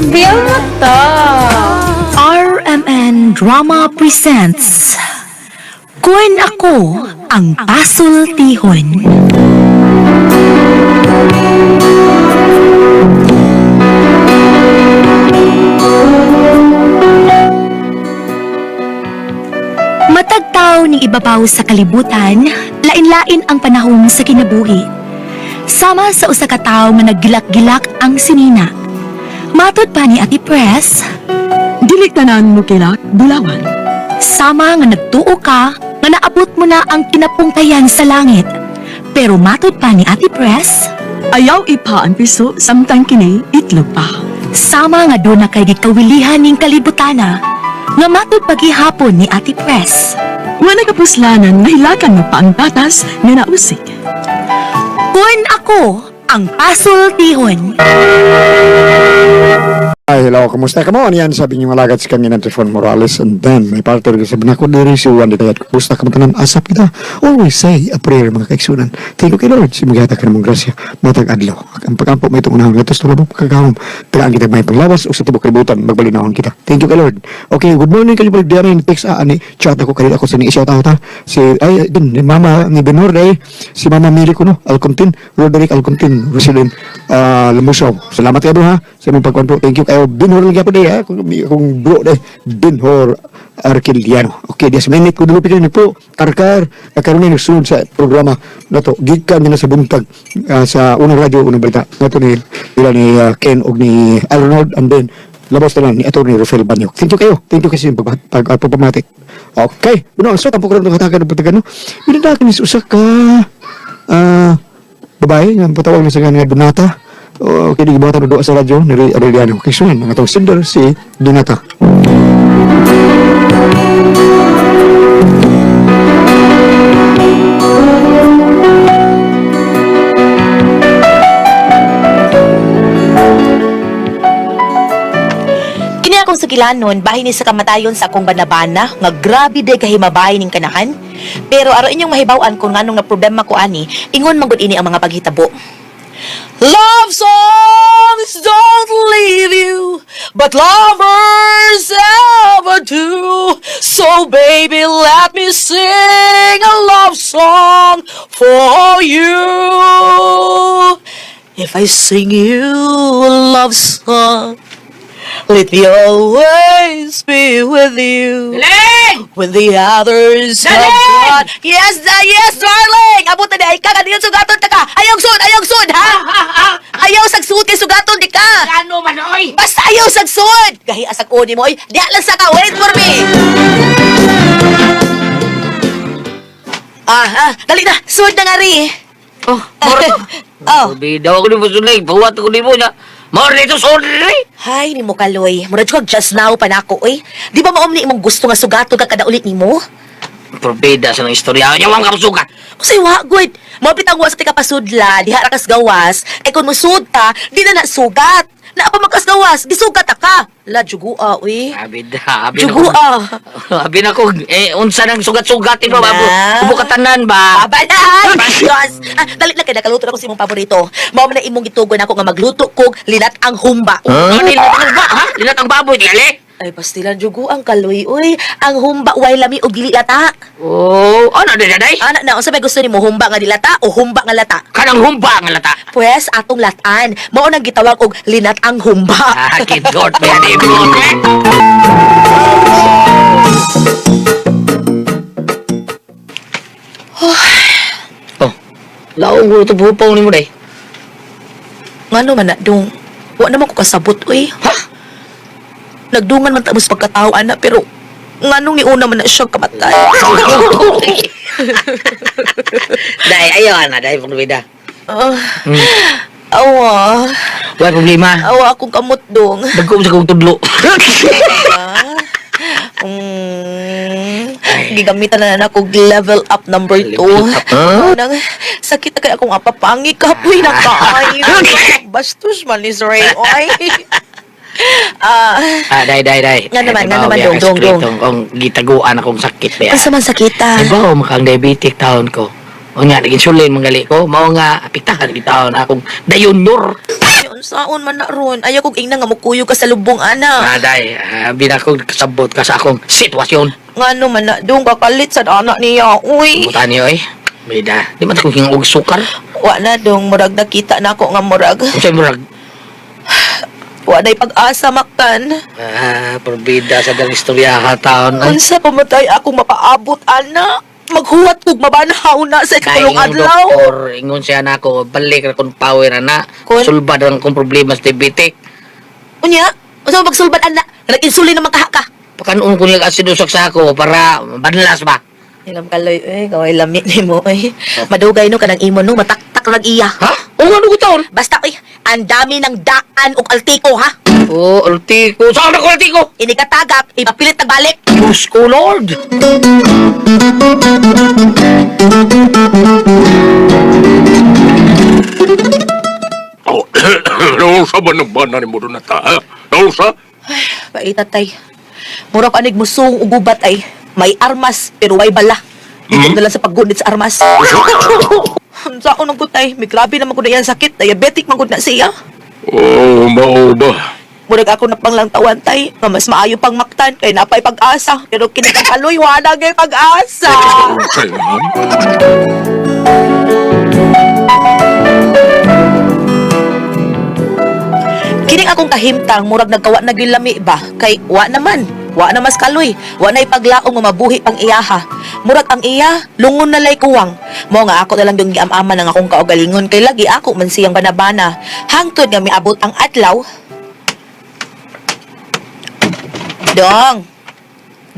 Feel mo to. RMN Drama presents Kun Ako Ang Pasultihon. Matagtaw ni ibabaw sa kalibutan, lain-lain ang panahon sa kinabuhi. Sama sa usa ka tawo nga naggilak-gilak ang sinina. Matod pa ni Ate Press, Dili tanan mo kilak, bulawan. sama nga nagtuo ka nga naabot mo na ang kinapungkayan sa langit. Pero matod pa ni Ate Press, Ayaw ipa ang piso, samtang kini itlog pa. sama nga doon na kay gikawilihan ning kalibutana, nga matod paghihapon ni Ate Press. Nga nagapuslanan, nahilakan mo pa ang batas nga nausik. Kun Ako Ang Pasultihon. Ay, hello, kamusta ka mo? Ano yan? Sabi niyo malagad si kami ng Trifon Morales, and then may partner ka sabi na ako diri si Juan Ditayat. Kamusta ka mo tanan? Asap kita. Always say a prayer, mga kaigsunan. Thank you kay Lord. Si magata ka namang grasya. Matag adlaw. Ang pagkampo may itong unahon. Gatos tulabong pagkagawam. Tagaan kita may panglawas o sa tibok kalibutan. Magbalinahon kita. Thank you kay Lord. Okay, good morning kalibal. Diyan rin text ani. Chat ako kanina ako sa ni isyaw tao ta. Si, ay, din, ni Mama ni Benor day. Si Mama Mili ko no. Alcontin. Roderick Alcontin. Resident Lamusaw. Salamat kayo ha. Sa mong pagkonto. Thank you kayo. Binhor lang po day ha. Kung bro day. Binhor Arquiliano. Okay, dias minute ko dulu pinili po. Karkar. Karoon na nagsunod sa programa na to. Gikan nila sa buntag sa unang radyo, unang balita. Na to ni Ken o ni Arnold, and then labas na lang ni Atty. Rafael Banyok. Thank you kayo. Thank you kasi pagpapamatik. Okay. Bueno, so tampo ko rin nakatakan ng pagtagano. Binadakan ni Susak ka babae, ang patawag na sa nga Donata. Okay, di gibata na doon sa radyo ni Aureliano. Okay, so yan, ang atong sender si Donata. Kini akong sugilanon, bahin ni sa kamatayon sa akong banabana, nga grabe day kahimabay ning kanahan. Pero aro inyong mahibaw-an kung nganong na problema ko ani, ingon manggod ini ang mga paghitabo. Love songs don't leave you, but lovers ever do. So baby, let me sing a love song for you. If I sing you a love song, let me always be with you. When the others have gone. Yes, yes, darling! Abot na di ka, kanina sugaton ta ka. Ayaw sud, ha? Ayaw sagsud kay sugaton di ka. Ano man, oy? Basta ayaw sagsud. Gahi asag uni mo, oy. Diya lang sa ka, wait for me. Dali na, sud na nga ri. Oh, moro. Oh. Bidaw ako ni mo sunay. Buwat ako ni mo na. Moro nito sunay. Hay, ni mo kaloy. Murad ko just now pa na ako, oy. Di ba maomni imong gusto nga sugaton ka kada ulit ni mo? Probeda sa ng istorya. Yawan ka masugat. Kasi wa, good. Mabitang was ti kapasudla, diha ra kas gawas. Ay kung musud ta, di na nasugat. Na pa magkas gawas, gisugat ta ka. La jugua, uy. Abid na. Jugua. Abi na ko. Unsa nang sugat-sugatin ba, babu? Na. Bukatanan ba? Babalan! Diyos! Dali na kaya nakaluto na ko sa imong paborito. Mao na imong gitugon ako nga magluto kog linat ang humba. Lilat ang ba, ha? Lilat ang baboy, gali. Ay, pastilan jugu ang kaloy, uy. Ang humba, way lami o dili lata. Oh, ano na day? Anak na, unsa may gusto nimo humba nga dilata o humba nga lata? Kanang humba nga lata. Pues, atong latan. Mao nang gitawag og linat ang humba. Kidot, may anime mo, eh? Oh, laong ko ito bupaw ni mo, day. Ngano man na, dong? Wa naman ko kasabot, uy. Ha? Nagdungan man tamos pagkatao, ana, pero nganong iuna man na siya kamatay. Day, ayaw na, day, pangwida. Awa. Wala problema. Awa akong kamot, dong. Dagkom sa kong tudlo. Gigamitan na ako level up number 2. Nang sakit na kaya akong apapangi kapoy na kaay. Bastos man ni Ray. Oy. Day. Nga naman, dong. Ang gitaguan akong sakit ba? Asa man sakita? Diba, makang diabetic taon ko. O nga, nag-insulin manggali ko. Mao nga, apiktahan kita taon akong dayunyor. Saon man na ron. Ayaw kong ingna nga mukuyo ka sa lubong, ana. Day, binakog kasabot ka sa akong sitwasyon. Nga man na, doon kakalit sa anak niya. Uy. Butan niyo Bida, di man akong hingog sukar. Wa na dong, murag nakita na ako nga murag. Unsay murag? Wa na'y pag-asa maktan. Porbida sa gang istorya taon. Unsa pamatay akong mapaabot, ana. Maghuwat kog mabanaw na sa ikalong adlaw. doktor, ingon siya na ako, balik na kung power na. Kun? Sulbad ang kong problema sa diabetic. Unya, unsa magsulbad ana? Nag-insulin na makaha ka. Pakanon ko niya asidusak sa ako para banlas ba? Ilam kaloy, kaway lamit ni mo, Madugay no kanang imo no, mataktak nag iya. Ha? O ano ko taon? Basta, ang dami ng daan o altiko, ha? Oh, ultiko. Saan ako ultiko? Inikatagak, ipapilit na balik. Diyos ko, Lord. Oh, nausa ba ng bana ni mo doon na ta? Ha? Nausa? Bait tatay. Murag anig musong ugubat ay may armas pero way bala. Dito na lang sa paggunit sa armas. Saan ang putay? May grabe naman ko na yan sakit. Diabetic man ko na siya. Oh, mao ba? Murag ako na pang lang tawan tay. Nga mas maayo pang maktan. Kaya napay pag-asa. Pero kinakaloy, wala gay pag-asa. Sa'yo naman? Kining akong kahimtang, murag nagkawa na gilami ba? Kay wa naman. Wa na mas kaloy. Wa na'y paglaong nga mabuhi pang iyaha. Murag ang iya, lungon na lay kuwang. Mo nga ako na lang yung giam-ama ng akong kaugalingon. Kay lagi ako man siyang banabana. Hangtod nga miabot ang adlaw. Dong.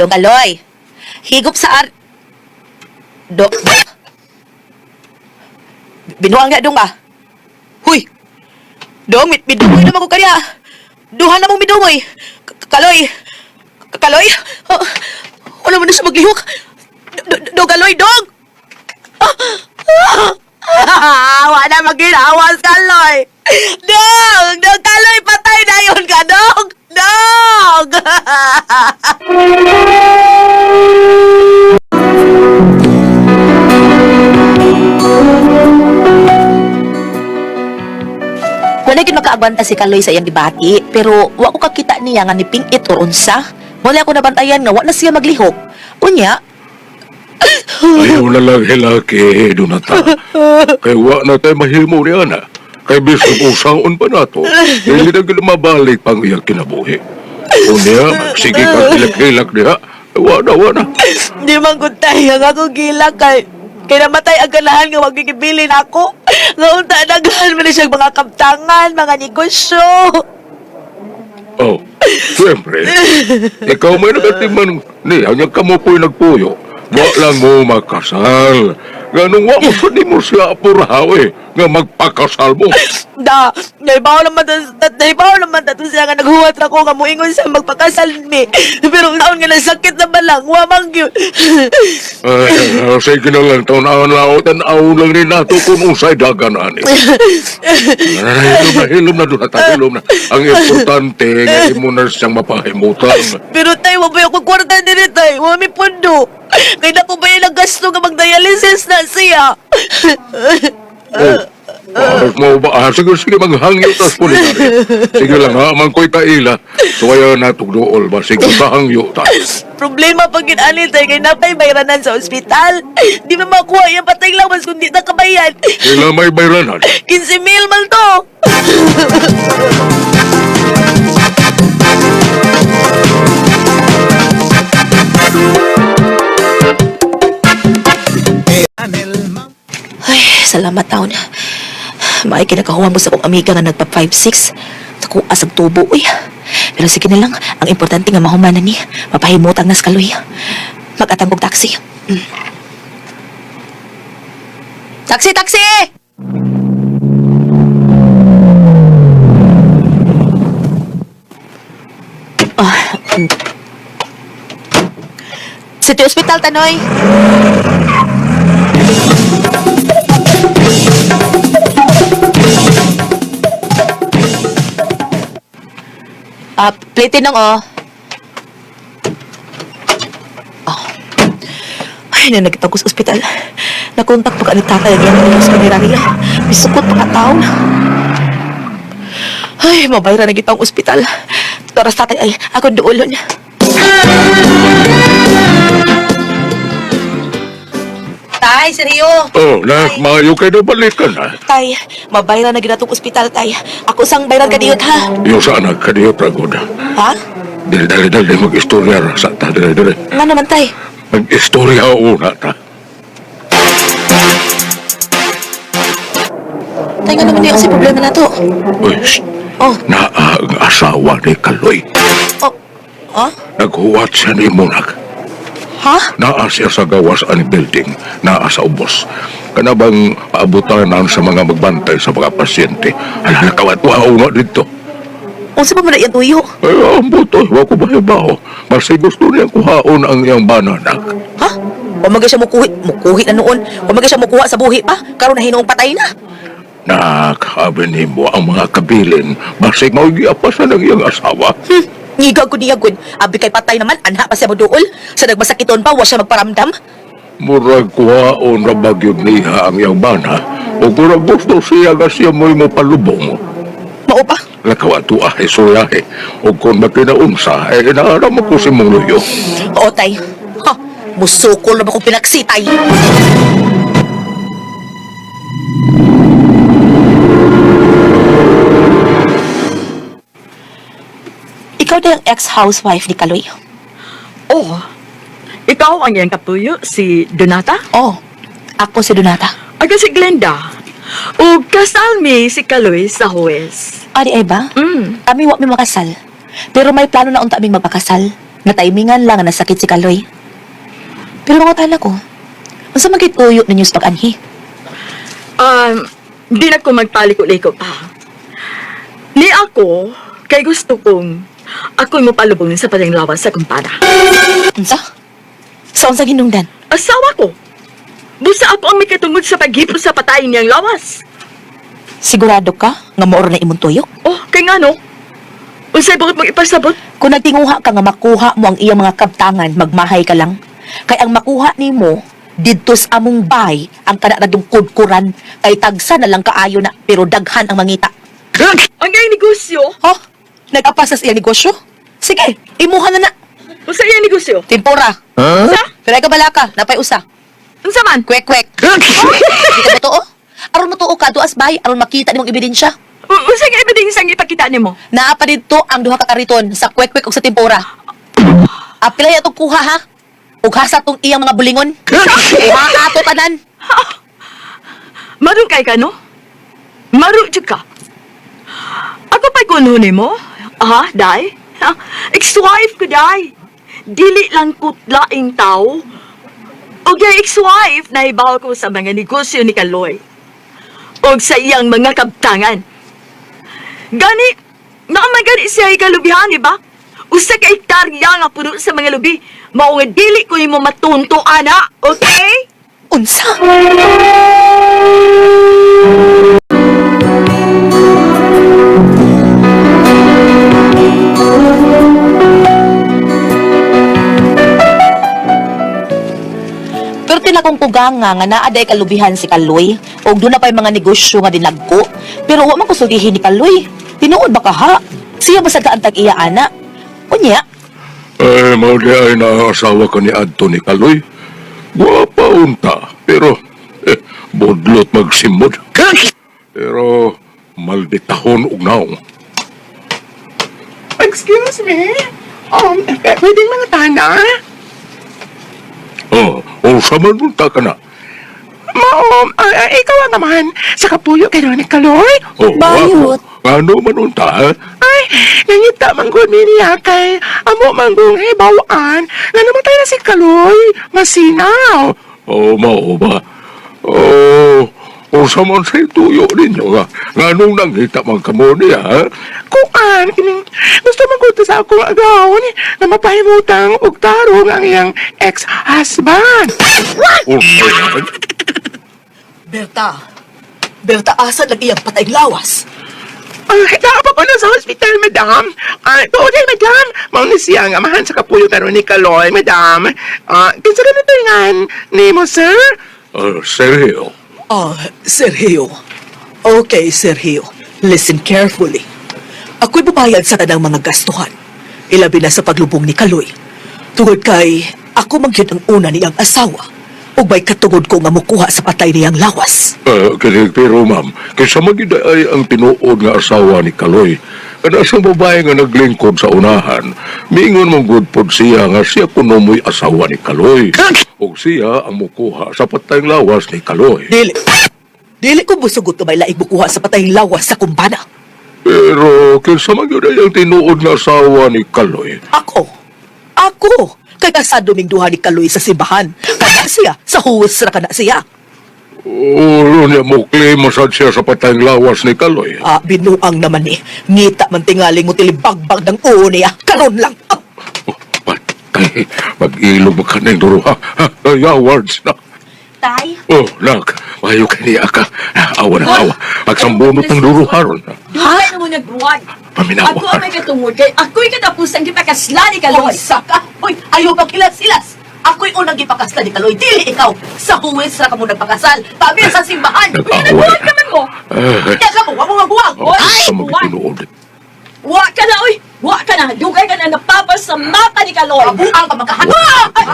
Dong kaloy. Higop sa Binuang niya dong Huy. Dong, midungoy naman ko kanya. Duhan na mong midungoy. Kaloy. Kaloy? Wala mo na siya maglihok. Dong, kaloy, dong! Wala maginawas, kaloy. Dong! Dong, kaloy, patay na yun ka, dong! Dong! Wala gid makaabanta si Kaloy sa iyang gibati, pero wa ko kakita niya nga nipingit or unsa. Wala ko nabantayan nga wa na siya maglihok. Unya, Ayaw na lang hilaki, doon na ta. Kay wa na tayo mahimo ni Ana. Kay bisog usaon pa na to. Hindi na gila mabalik pang iyang kinabuhi. Unya, sige kang hilak-hilak niya. Wa na. di man ko tayo nga ako gila kay namatay ang ganahan nga magkikibilin ako. Nga unta nagahan mo na siyang mga kaptangan, mga negosyo. Oh, siyempre. Ikaw may nagatiman niya. Ang kamupoy nagpuyo. Wa lang mo magkasal. Ganong wa mo sa di mo siya apurahaw nga magpakasal mo. Naibaw naman tato siya nga naghuwat na ko nga muingon siya magpakasal mi. Pero taon nga nasakit na balang, wamang yun. Sige na lang, tanaw lang rin nato kung usay dagan ani. Hilom na doon, hilom na. Ang importante, nga mo na siyang mapahimutan. Pero tayo, wabay ako kwarta din tayo. Wami pundo. Kaya na ko ba yung nagasto nga mag-dialysis na siya? Bakit mo ba? Sige, maghangyo tas pulinari. Sige lang ha, mangkoy taila. So kaya natugdool ba? Sige, kahangyo ta. Problema pag ginanil tayo kaya napay bayranan sa ospital. Di mo makuha yung patay lang mas kundi nakabayan. Kailan may bayranan? 15 mil man to. Ay, salamat taon. May kinakahuwa mo sa akong amiga nga nagpa 5'6". Naku, asag tubo, uy. Pero sige na lang, ang importante nga mahumanan ni. Mapahimutang nas kaloy. Mag-atang kong taxi. Taxi, taxi! City Hospital, Tanoy. Platinum, Ay, na nagkita ko sa ospital. Nakontak pa ka ni tatay ang iyang sa punerarya. Bisukot pa ka taon. Ay, mabayra na kitang ospital. Toras tatay ay, ako duulon. Tay, seryo. Oh, maayo kayo na balikan ha. Tay, mabayra na ginatong ospital, tay. Ako sang bayran kadiyot, ha? Yung sa anak ka niyo, Pragod. Ha? Dali mag-istorya ra sa ta. Dali. Nga naman, tay. Mag-istorya una ta. Tay, nga naman yung si problema na to. Uy, shh. Oh, Ang asawa ni Kaloy. oh. Ha? Naghuwat siya ni Munag. Ha? Naa siya sa gawas ani building, naa sa ubos. Kana bang paabutan na sa mga magbantay sa mga pasyente. Hala, nakawat-wao nga dito. Unsa pa man na yan tuyo? Ay, ambot to, wa ko bahibaw. Masay gusto niyang kuhaon ang iyang bananak. Ha? Wamagay siya mukuhi na noon. Wamagay siya mukuha sa buhi pa. Karon na hinoong patay na. Nakabin mo ang mga kabilin, masay maugiapasan ang iyang asawa. Ngigag ko niyagod. Abi kay patay naman, anha pa siya mo duol. Sa nagmasakiton pa, wa siya magparamdam. Murag kuhaon na bagyod niya ang iyang bana, o murag gusto siya nga siya mo'y mo palubong. Mao pa. Nakawato ay suyahe, o kung makinaunsa, ay inaaram mo ko si mong luyo. Oo, tay. Ha? Musukol na ba kong pinagsitay? Ikaw na yung ex-housewife ni Kaloy. Oh, ikaw ang iyang kapuyo, si Donata? Oh, ako si Donata. Aga si Glenda. O kasal mi si Kaloy sa huwes. Adi ay ba? Mm. Kami wa mi makasal. Pero may plano na unta aming magpakasal. Nga timingan lang nga nasakit si Kaloy. Pero mga tala ko, unsa man kay tuyo ninyo sa pag-anhi? Di na ko magpaliko-liko pa. Ni ako, kay gusto kong ako'y mapalubong sa palanglawas sa kumpara. Unsa? Sa unsang hinungdan? Asawa ko. Busa ako ang may katungod sa paghipos sa patayin niyang lawas. Sigurado ka nga maoro na imong tuyo? Oh, kay nga no? Unsay bakit mong ipasabot? Kung nagtinguha ka nga makuha mo ang iyang mga kabtangan, magmahay ka lang. Kay ang makuha nimo didto sa among bay ang kana radong kudkuran kay tagsa na lang kaayo na pero daghan ang mangita. Ang iyang negosyo? Oh, nag-apasa sa iyang negosyo? Sige, imuha na na. Unsa iyang negosyo? Tempura. Unsa? Pero ay kabalaka, napay usa. Unsa man? Kwek-kwek. Di ka totoo? Aron mo tuo ka, duas bay, aron makita nimong ebidensya. Unsa nga ebidensya ang ipakita nimo? Naa pa dito ang duha ka kariton sa kwek-kwek ug sa tempura. Apilay atong kuha ha. Ug hasa tong iyang mga bulingon. Kuha ato tanan. Maru kay ka no? Maru jud ka. Ako pa'y kuno nimo? Ah, day? Ha? Ex-wife ko, day. Dili lang kutlaing tao. O yung ex-wife na ibaw ko sa mga negosyo ni Kaloy. O sa iyang mga kabtangan. Gani, naamagani siya ikalubihan, di ba? Usa ka hektarya nga puno sa mga lubi. Mao nga dili ko mo matunto, ana. Okay? Unsa? Pero tinakong kuganga nga naaday kalubihan si Kaloy og doon na pa'y mga negosyo nga dinagko. Pero wa man ko sultihin ni Kaloy. Tinuod ba ka ha? Siya ba sa kaantag iya ana? Unya? Ay, mauli ay naasawa ka ni Anthony Kaloy. Guwapa unta, pero bodlot magsimod. Pero malditahon ug naong. Excuse me? Pwedeng mga tana? Sa manunta ka na. Ikaw naman, sa kapuyo kay Ronnie Kaloy? Bayot. Ano manunta, ha? Ay, nangita manggod niya kay amo manggong bawaan nga namatay na si Kaloy. Masinaw. Mao ba? Sa man sa'y tuyo ninyo, ha? Nganong nanghita man kamo niya, ha? Kuan, gusto manggod sa akong agawon na mapahimutang og tarong ang iyang ex-husband. Yan. Berta, asa lagi ang patay lawas? Dapat pa na sa hospital, madam. Tuoday, madam. Mauna siya ang amahan sa kapuyo karon ni Kaloy, madam. Kinsa ka naturingan ni mo, sir? Sergio. Sergio. Okay, Sergio. Listen carefully. Ako'y babayad sa tanang mga gastuhan. Ilabi na sa paglubong ni Kaloy. Tungod kay ako magyud ang una niyang asawa. Ug may katungod ko nga mukuha sa patay niyang lawas. Kinig, pero ma'am, kaysa magida ay ang tinuod nga asawa ni Kaloy. Kana sa babae nga naglingkod sa unahan, miingon mong good pod siya nga siya kuno mo'y asawa ni Kaloy. O siya ang mukuha sa patayng lawas ni Kaloy. Dili ko busugot na may laing mukuha sa patay lawas sa kumbana. Pero kaysa magida ay ang tinuod nga asawa ni Kaloy. Ako, kay kasado ming duha ni Kaloy sa simbahan. Kana siya, sa huwes ra kana siya. Ulo niya mo claim masad siya sa patayng lawas ni Kaloy. Binuang naman ni. Ngita man tingaling mo tilibagbag ng uo niya. Karon lang. Patay, mag-ilog mo ka ng duro ha. Awards na. Tay? Oh, nak, mayo kaniya ka. Awa na awa. Pagsambunot ng duro haron. Dugay na mo nagruwag. Paminawa. Ako ang may katungod kay ako'y katapos ang gipakasla ni Kaloy. Saka. Uy, ayaw pang silas. Ako'y unang gipakasal ni Kaloy. Dili ikaw. Sa huwes ra ka mo nagpakasal. Tabi sa simbahan. Nag-away. Nagbuwag naman mo. Kaya ka mo, wag mo nga buwag. Ay! Sa mga tinuod. Wa ka na, oy! Wa ka na! Dugay ka na napapas sa mata ni Kaloy! Buang ka magkahat. Gusto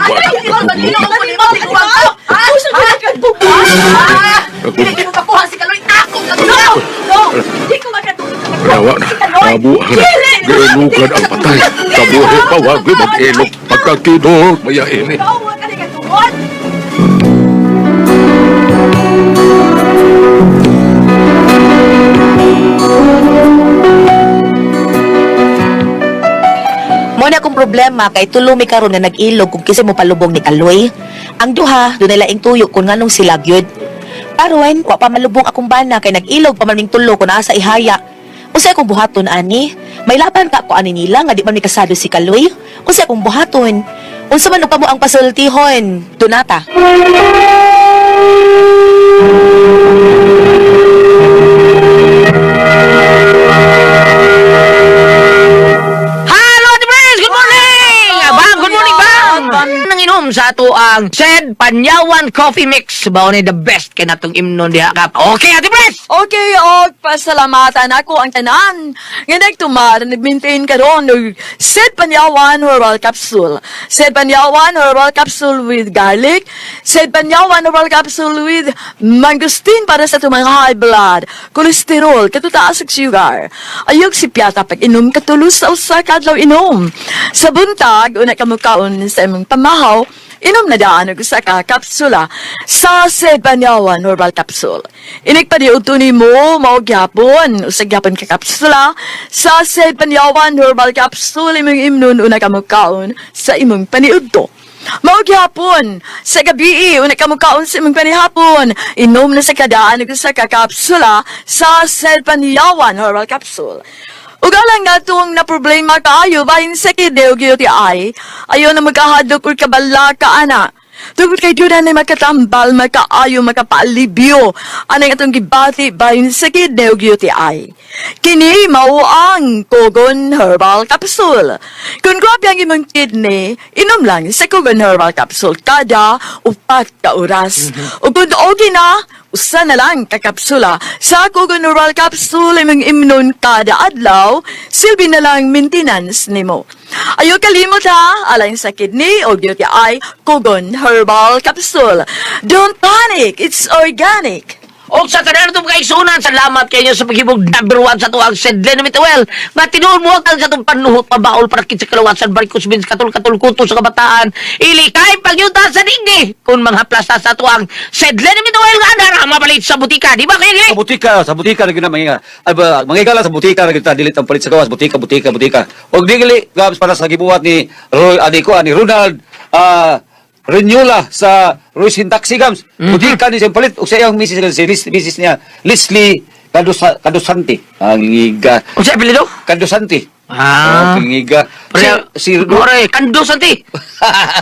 ko na kadbuka! Hindi mo makuha si Kaloy. Ako lang. No! Di ko makatulog sa Nawa na. Nabuang na. Gilugan ang patay. Sa buhay pa, wag mag-ilog. Pagkakidot, mayain eh. Ikaw, wa ka na katulog! Muna akong problema kay tulumi karon nga nag-ilog kung kisa mo palubong ni Kaloy. Ang duha, doon laing tuyo kung nganong sila gyud. Paruwen, wa pa malubong akong bana kay nag-ilog pa man ning tulo kung naa sa ihaya. Unsay akong buhaton ani? May laban ka ko ani nila nga di man ni kasado si Kaloy. Unsay akong buhaton? Unsa man pa mo ang pasultihon? Donata. Hello, Ate Pres! Good morning! Bang, good morning, bang! Nanginom sa ato ang Sed Panyawan Coffee Mix. Bao ni the best kay natong imnon diha kap. Okay, Ate Pres! Okay, og pasalamatan ako ang tanan. Nga nagtumar, nag-maintain ka ron ng Sed Panyawan Herbal Capsule. Sed Panyawan Herbal Capsule with garlic. Sed Panyawan Herbal Capsule with mangosteen para sa tumang high blood, cholesterol, katutaas ug sugar. Ayog si piyata pag inom katulos sa usa ka adlaw inom. Sa buntag, una ka mukaon sa imong pamahaw, inom na daan og usa ka kapsula sa Sed Panyawan Herbal Capsule. Inig ni mo, mao gyapon, usa gyapon ka kapsula sa Sed Panyawan Herbal Capsule imong imnon una ka mukaon sa imong paniudto. Mao gyapon, sa gabi una ka mukaon sa imong panihapon, inom na sa kadaan og usa ka kapsula sa Sed Panyawan Herbal Capsule. Ugalang nga itong na problema kaayo bahin sa kideo gyud ti ay. Ayaw na magkahadlok or kabala ka ana. Tungkol kay Judan na makatambal, makaayo, makapaalibyo. Anang atong gibati bahin sa kideo gyud ti ay. Kini mao ang Kogon Herbal Capsule. Kung grabe ang imong kidney, inom lang sa Kogon Herbal Capsule kada 4 ka oras. O kung okay na, usa na lang kakapsula sa Kogon Herbal Capsule imong imnon kada adlaw, silbi na lang maintenance nimo. Ayaw kalimot ha, alang sa kidney o beauty eye, Kogon Herbal Capsule. Don't panic, it's organic. O sa tanan itong kaigsunan, salamat kayo sa paghibog number 1 sa tuwang Sedlen Mitawel. Nga tinuod mo ang sa itong panuhot mabaol para kitsa kalawasan barikos bin katul-katul kuto sa kabataan. Ilikay pagyuta sa digdi kung mga plasa sa tuwang Sedlen Mitawel nga na mabalit sa butika. Di ba kayo? Sa butika na gina mangigala sa butika na kita dilit ang palit sa gawas butika. Og digili gabs para sa gibuhat ni Roy ni Ronald Renyula sa Roy Syntaxi Gams. Butika ni siyang palit og sa iyang misis niya Leslie Kadosante. Ang ngiga. O siya apelido? Kadosante. Ah. Ang ngiga. Si More, Kando Santi.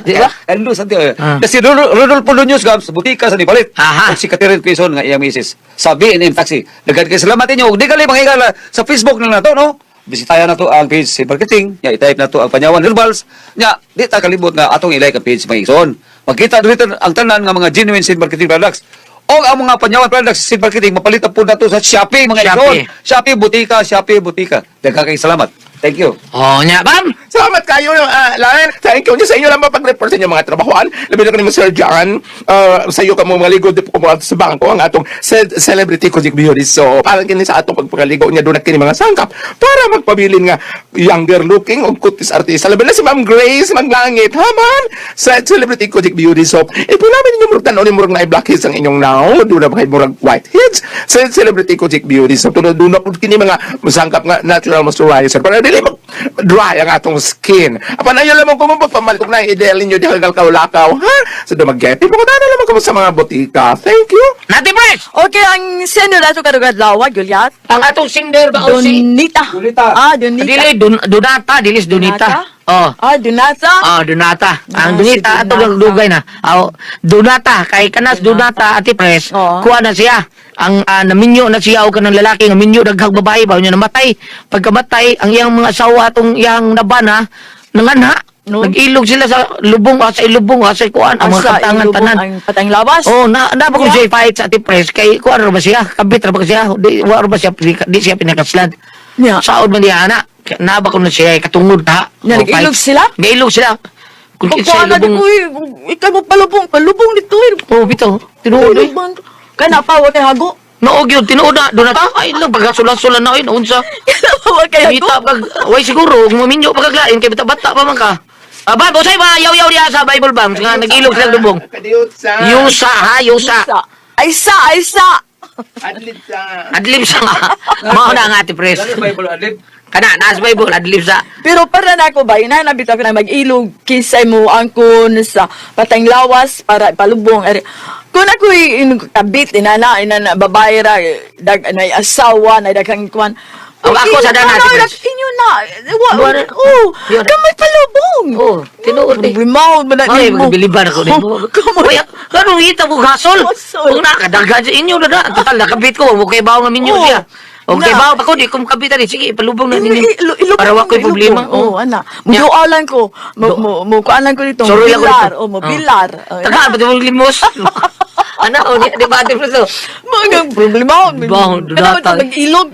Di ba? Kadosante. Kasi Rodolfo Luños Gams butika sa ni palit. Aha. Og si Catherine Quezon nga iyang misis. Sa B&M Taxi. Daghan kay salamat ninyo. Og digali mangigala sa Facebook na nato no. Bisitayan na to ang page sa marketing. Ya, i-type na to ang Panyawan Herbals. Ya, di ta kalibot nga atong i-like ang page sa Maison. Magkita dito ang tanan nga mga genuine seed marketing products. O ang mga panyawan products seed marketing mapalitan po nato sa Shopee mga Shopee. idol. Shopee butika. Daghang kay salamat. Thank you. Oh, nya, bam. Salamat kayo, Lan. Thank you. Sa inyo lang ba pag-report sa inyong mga trabahoan? Labi na kanimo, Sir John. Sa iyo ka mo mga ligo, di po kumuha sa bangko ang atong celebrity Kozik Beauty. So, parang kini sa atong pagpagaligo niya, doon na kini mga sangkap para magpabilin nga younger looking o kutis artista. Labi na si Ma'am Grace Maglangit. Ha, ma'am? Sa celebrity Kozik Beauty. So, po namin ninyo murag tanaw ni murag na blackheads ang inyong now. Doon na ba kayo murag whiteheads? Sa celebrity Kozik Beauty. So, doon na po kini mga masangkap nga natural moisturizer. Para dili mag-dry ang atong skin. Apan ayo lamang ko magpamalikog na ideal ninyo di hagal kaulakaw, ha? So, dumag-getty. Pagkatana lamang ko sa mga botika. Thank you. Nati Pres! Okay, ang senior na ito kadugadlawa, Gulyat. Ang atong singer ba o si... Donita. Ah, Donita. Dili, Donata, dilis Donita. Oh. Donata. Donata. Ang Ah, Donita, si ato Donata. ang dugay na. Donata, kay kanas Donata, Ate Pres, Oo. kuha na siya. Ang naminyo na siya o kanang lalaki, naminyo daghang babae ba, niya namatay. Pagkamatay, ang iyang mga asawa, atong iyang nabana, nanganha. No? Nag-ilog sila sa lubong, sa ilubong, sa kuan, ang mga Asa, katangan ilubong tanan. ang patang lawas. Oh, na ba kung Yeah. siya fight sa Ate Pres, kay kuan ra ba siya? Kabit ra ba siya? Wa ra ba siya, di siya pinakaslan. Yeah. Saod man diya ana. Na ba kung na siya katungod ha? Nga, O, nag-ilog fight. sila? Nag-ilog sila. Kung Pagkuha sa na di ilubong. ko, ikaw mo palubong dito. Oh, bitaw. Tinuod eh. Kaya napawa kay Hago. Noog yun, tinuod na. Doon na ta. Ay lang, pagkasulan-sulan na yun. Unsa. Kaya napawa kay Hago. Kita pag, way siguro, kung maminyo pagkaglain, kay bata pa man ka. Aba, bosay ba, yaw-yaw diya sa Bible Bank. Nga, nag-ilog sila lubong. Yusa ha, yusa. Aysa. Adlib sa... Adlib sa nga. Mao na ang Ate Pres. Kana, naas Bible, adlib sa. Pero para na ako ba, inanabit ako na mag-ilog kisay mo angkon sa patang lawas para palubong. Kung ako kabit, inana, babae ra, na asawa, na daghang kuan. Ang ako sa dana, Ate Pres. Inyo na. Buwan- Yun. Kamay palubong. Oh, tinuod eh. Wimaw, Ay, mo. biliban ako nimo. Kamay. Uy, kanong hita mo gasol? Gasol. Kung nakadagan sa inyo na na. Total, nakabit ko. Huwag kayo bawa ng minyo Oo. siya. Huwag kayo Na. bawa pa ko. Di kong kapitan eh. Sige, palubong na ninyo. Ilubong, Para wako yung problema. Oo, ana. Mudualan ko. Mukualan ko dito. Sorry ako Bilar. dito. O, mobilar. Taga, ba't mo limos? Ano, di ba ate Preso? Mga problema. Baho, dudata. Mag-ilog.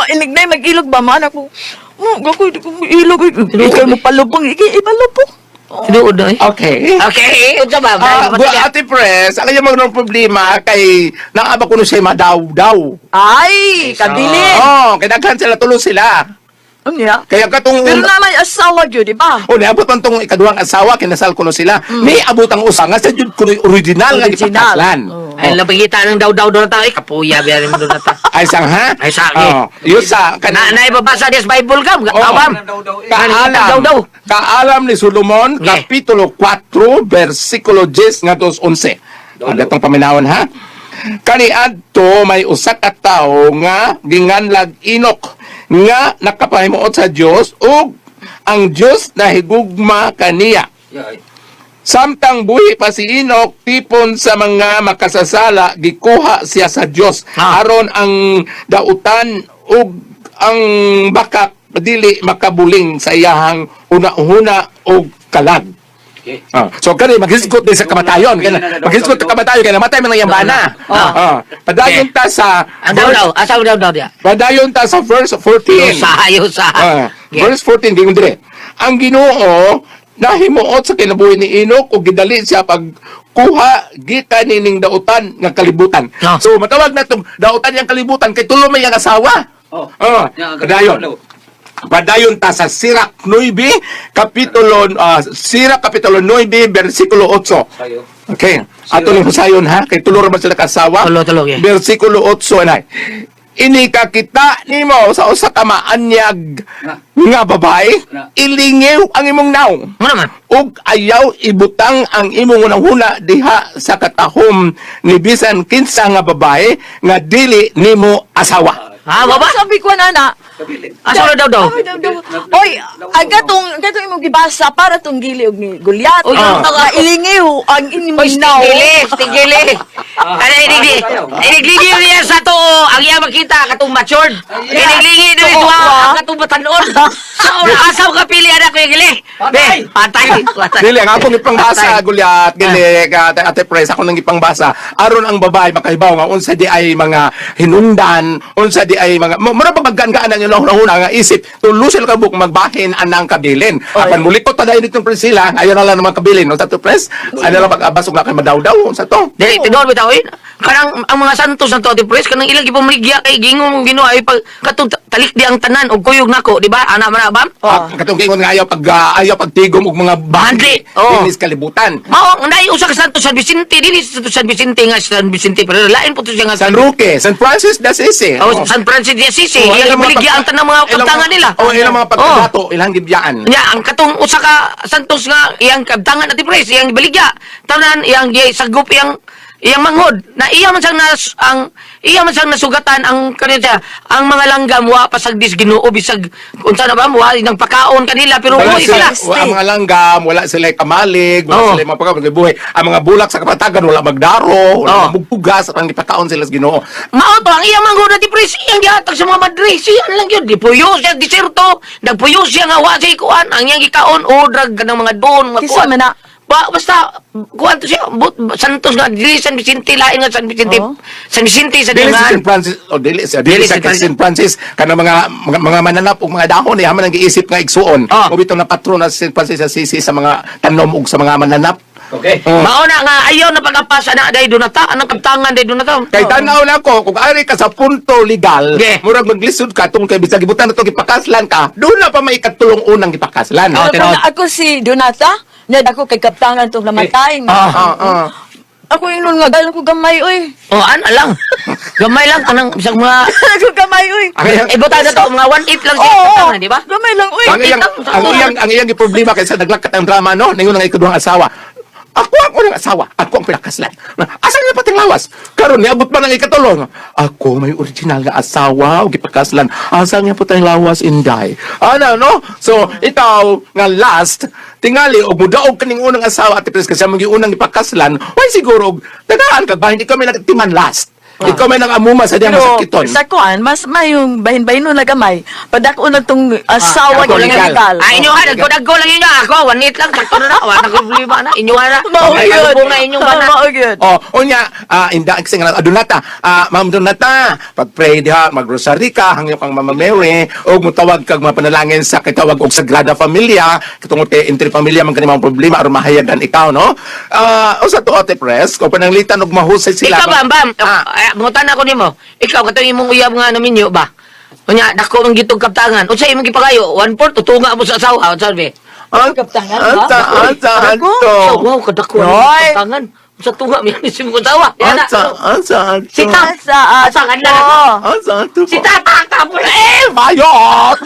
Inignay, mag-ilog ba man ako? Gako, di ko ilog. Ikaw mo palubong. Ipalubong. Tinuod na eh. Okay. Okay, unsa ba? Ate Pres, ang yung mga problema kay naaba ko siya madaw-daw. Ay, kabili. Oh, kaya daghan sila tulo sila. Ano niya? Kaya katong Pero na may asawa yun, di ba? o niabot man tong ikaduhang asawa kinasal ko no sila. May abot ang usa nga sa jud kuno original nga Original. gipakaslan. Oh. Ay, lapagita ng daw-daw doon na tayo. Ay, kapuya, biyarin mo doon na tayo. Ay sang ha? Ay, sa Oh, yun sa Naibabasa niya sa Bible ka. Oh. Awam. Daw-daw. Kaalam ni Solomon, Okay. Kapitulo 4, versikulo 10 nga 11. Ang datong paminawon ha? Kaniadto may usa ka tawo nga ginganlag Inok nga nakapahimuot sa Dios ug ang Dios nahigugma kaniya. Samtang buhi pa si Inok, tipon sa mga makasasala, gikuha siya sa Dios. Aron ang dautan ug ang baka dili makabuling sa iyahang una-una ug kalag. So kani maghisgot din sa kamatayon, maghisgot sa kamatayon kay namatay man ang iyang bana. Padayon ta sa Ang daw-daw. Asaw daw-daw diya. Padayon ta sa verse 14. Yusa. Verse 14 gingon dire. Ang Ginoo nahimuot sa kinabuhi ni Inok ug gidali siya pagkuha gikan nining dautan nga kalibutan. So matawag na tong dautan yang kalibutan kay tulo may yang asawa. Padayon ta sa Sirach 9 Kapitulo 9 versikulo 8. Okay. Ato ni husayon ha kay tulo ra man sila kasawa. Tulo, yeah. Versikulo 8 anay. Ini kakita nimo sa usa ka maanyag nga babae, ilingiw ang imong naw. Ano naman? Ug ayaw ibutang ang imong unang-una diha sa katahom ni bisan kinsa nga babae nga dili nimo asawa. Baba? Sabi ko na. Asaw daw-daw. Oy, agatong imong gibasa para tong gili og ni Gulyat. Oy, Ilingiw ang imong naw. Tigili. Ano inigligi niya sa to, ang iya makita katong matured. Inigligi na ito katong batanon. So, asaw ka pili anak ko yung gili. Patay! Patay. Dili, ang akong ipangbasa, Patay. Gulyat, gili, ate Pres, ako nang ipangbasa. Aron ang babae makahibaw nga, unsa di ay mga hinungdan, unsa di ay mga, mura ba maggaan ang ilang huna nga isip, tulo sila kabuk magbahin anang kabilin. Apan mulikot pa dahil nitong Priscilla, ayaw na lang naman kabilin. Unsa to, Pres? Ano lang pag-abasok nga kay madawdaw, unsa to? Dili, tinol bitaw eh. Kanang ang mga santos na to, Ate Pres, kanang ilang ipamuligya kay gingong Ginoo ay pag katong talik di ang tanan og kuyog nako, di ba? Ana man na, bam? Katong gingon nga ayaw pagtigom og mga Bandi. Oo. Dinis kalibutan. Mao, nai usa ka Santos San Vicente, dili sa Santos San Vicente nga San Vicente, pero lain po to siya nga San Roque, San Francis de Assisi. Oh, San Francisco de Assisi, Oh, iyang ilang mga ibaligya ang pagka- tanang mga ilang kabtangan mga- nila. Oh, ilang mga pagkadato, ilang gibyaan. Nya, ang katong usa ka Santos nga iyang kabtangan Ate Pres, iyang ibaligya. Tanan iyang sagup iyang manghod na iya man sang nasugatan ang kanila ang mga langgam wa pasagdis Ginoo bisag unsa na ba wa nang pakaon kanila pero Wala buhi sila, sila. ang mga langgam, wala sila kamalig, wala Oo. sila mapagkabuhay. Ang mga bulak sa kapatagan, wala magdaro, wala Oo. magbugas, ang ipakaon sila sa Ginoo. Mao to ang iyang manghod Ate Pres, iyang gihatag sa mga madre siya lang yun dipuyo siya diserto nagpuyo siya nga wa siya kuan ang iyang gikaon o drag kanang mga don mga Kisa kuan. man na. Basta kuan to siya Santos nga dili San Vicente lain nga San Vicente Oo. San Vicente sa Dili sa dingan. St. Francis, o dili sa Dili sa St. Francis, kanang mga mananap ug mga dahon, haman ang giisip nga igsuon. Ah. O bitong na patron na St. Francis Assisi sa mga tanom ug sa mga mananap. Okay. Mao na nga ayaw na pag-apas na day dunata anang kabtangan day dunata. Kay tanaw na ko, kung ari ka sa punto legal, Okay. murag maglisod ka tungkol kay bisag gibutan na to gipakaslan ka, doon na pa may katulong unang gipakaslan. Oh, Pero kung ako si Donata, na ako kay kaptangan tong namatay. Ako yung nga galang ko gamay, oy. Oh, ano lang. Gamay lang kanang bisag mga Ako gamay, oy. ibutan na to mga 1-8 lang siya Oo, kabtangan, di ba? gamay lang, oy. Ang iyang problema kaysa naglakat ang drama no, ningon nga ikaduhang asawa. Ako ng asawa, ako ang pinakaslan. Asa nga pating lawas? Karon niabot pa ng ikatulong. Ako may original na asawa o gipakaslan. Asa nga patay lawas inday. Ano no? So ikaw nga last tingali og mudaog kaning unang asawa at kasi mo unang ipakaslan, why siguro tagaan ka ba hindi kami nagtiman last. Ikaw may nang-amuma sa diyang Pero masakiton. sa kuan, mas may yung bahin-bahin na gamay. Padako na tong asawa ako niya legal. legal. Inyo ha, nagko lang inyo. Ako, 1-8 lang. Sakto na na. Wala na problema na. Inyo ha na. Mao Ay, gyud. kalubong na inyong bana. Mao gyud. Oh, unya, inda kasi nga Donata, Ma'am Donata, pag-pray diha, mag-rosary ka, hangyo kang Mama Mary, o mutawag kag mga panalangin sa kitawag og Sagrada Familia, katungod kay entry familia man kanimang problema aron mahayagan ikaw, no? Usa to Ate Pres, kung pananglitan og mahusay sila. Ikaw, Bam. Mungutan ako nimo. Ikaw, katong imong uyab nga naminyo ba? Kunya, dako ang gitog kaptangan. Unsa imong gipagayo? 1/4, tutunga mo sa asawa. Unsa be? Kaptangan ba? Asa, So, wow, kadako ang Roy. kaptangan. Unsa tunga mi ni simong asawa? Yan na. asa, Sita. Sa Asa kanila. asa, Sita, ka mo na. Bayot!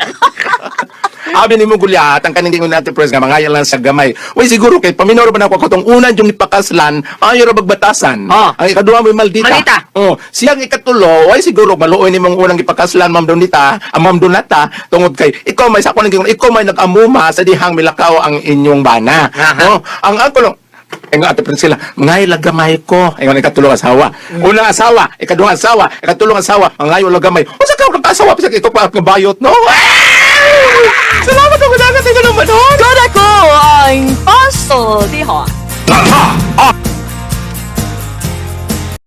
Abi ni mo gulyat, ang kaning gingon natin Pres nga mangayan lang sa gamay. Uy siguro kay paminoro ba na ako katong unan yung ipakaslan, ayaw ra bagbatasan. Oh. Ang ikaduha mo maldita. Maldita. Oh, siyang ikatulo, ay siguro maluoy nimong unang ipakaslan Ma'am Donita, Ma'am Donata, tungod kay ikaw may sa ako nang gingon, ikaw may nag-amuma sa dihang milakaw ang inyong bana. Aha. No? Ang ako lang Engo ate Priscilla, ngay lagamay ko. Engo ikatulong asawa. Unang asawa, ikaduhang asawa, ikatulong asawa, ngay lagamay. Unsa ka kag asawa bisag ikaw pa ang bayot, no? Salamat ako dagat ikaw naman. God ako ang puzzle, di ho?